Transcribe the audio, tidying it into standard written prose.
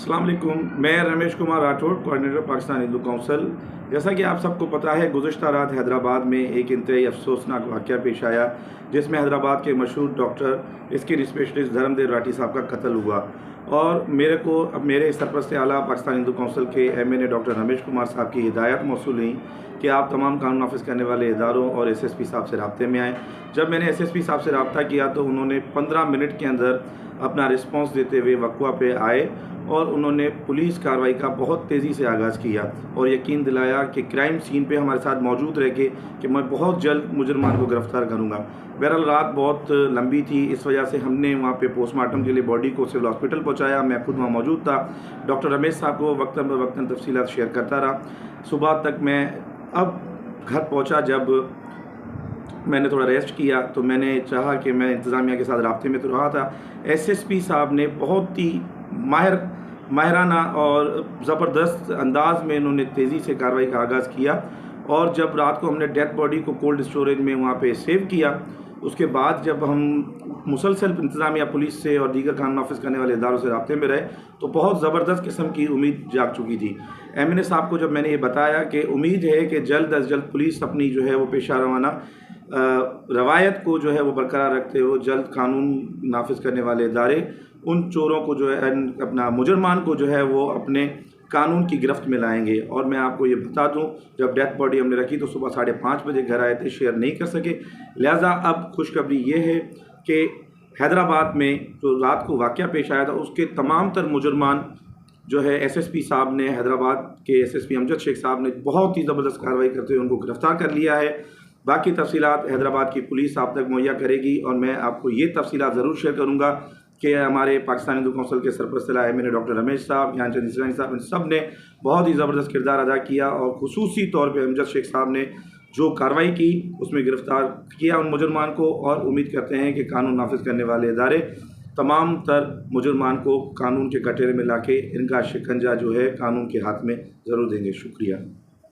अस्सलाम वालेकुम। मैं रमेश कुमार राठौड़, कोऑर्डिनेटर पाकिस्तान हिंदू काउंसिल। जैसा कि आप सबको पता है, गुज़िश्ता रात हैदराबाद में एक इंतहाई अफसोसनाक वाक़या पेश आया, जिसमें हैदराबाद के मशहूर doctor skin specialist Dharmdev Rathi साहब का कत्ल हुआ। और मेरे सरपरस्त आला पाकिस्तान हिंदू काउंसिल के MNA डॉक्टर रमेश कुमार साहब की हिदायत मौसूल हुई कि आप तमाम कानून नाफिज करने वाले इदारों और SSP साहब से रब्ते में आएँ। जब मैंने SSP साहब से रब्ता किया तो उन्होंने 15 मिनट के अंदर अपना रिस्पॉन्स देते हुए वक़्वा पे आए और उन्होंने पुलिस कार्रवाई का बहुत तेज़ी से आगाज़ किया और यकीन दिलाया कि क्राइम सीन पे हमारे साथ मौजूद रह के कि मैं बहुत जल्द मुजरमान को गिरफ़्तार करूँगा। बहरहाल रात बहुत लंबी थी, इस वजह से हमने वहाँ पे पोस्टमार्टम के लिए बॉडी को सिविल हॉस्पिटल पहुँचाया। मैं खुद वहाँ मौजूद था। डॉक्टर रमेश साहब को वक्तन ब वक्तन तफसीलात शेयर करता रहा। सुबह तक मैं अब घर पहुँचा, जब मैंने थोड़ा रेस्ट किया तो मैंने चाहा कि मैं इंतज़ामिया के साथ राब्ते में तो रहा था। SSP साहब ने बहुत ही माहिराना और ज़बरदस्त अंदाज़ में इन्होंने तेज़ी से कार्रवाई का आगाज़ किया और जब रात को हमने डेथ बॉडी को कोल्ड स्टोरेज में वहाँ पे सेव किया, उसके बाद जब हम मुसलसल इंतज़ामिया पुलिस से और दीगर कानून नाफिज करने वाले इदारों से राब्ते में रहे तो बहुत ज़बरदस्त किस्म की उम्मीद जाग चुकी थी। MNA साहब को जब मैंने ये बताया कि उम्मीद है कि जल्द अज जल्द पुलिस अपनी जो है वो पेशा रवाना रवायत को जो है वो बरकरार रखते हुए जल्द कानून नाफिज करने वाले इदारे उन चोरों को जो है अपना मुजरमान को जो है वो अपने कानून की गिरफ्त में लाएंगे। और मैं आपको ये बता दूं, जब डेथ बॉडी हमने रखी तो सुबह 5:30 बजे घर आए थे, शेयर नहीं कर सके। लिहाजा अब खुशखबरी ये है कि हैदराबाद में जो रात को वाक़या पेश आया था उसके तमाम तर मुजरमान जो है SSP साहब ने, हैदराबाद के SSP अमजद शेख साहब ने बहुत ही ज़बरदस्त कार्रवाई करते हुए उनको गिरफ़्तार कर लिया है। बाकी तफसीलात हैदराबाद की पुलिस आप तक मुहैया करेगी और मैं आपको ये तफसीलात ज़रूर शेयर करूँगा कि हमारे पाकिस्तान हिंदू काउंसिल के सरपरस्त MNA डॉक्टर रमेश साहब, यहाँ चंद इसरानी साहब, इन सब ने बहुत ही ज़बरदस्त किरदार अदा किया और खुसूसी तौर पे अमजद शेख साहब ने जो कार्रवाई की उसमें गिरफ़्तार किया उन मुजरमान को। और उम्मीद करते हैं कि कानून नाफिज करने वाले इदारे तमाम तर मुजरमान को कानून के कटघरे में ला के इनका शिकंजा जो है कानून के हाथ में ज़रूर देंगे। शुक्रिया।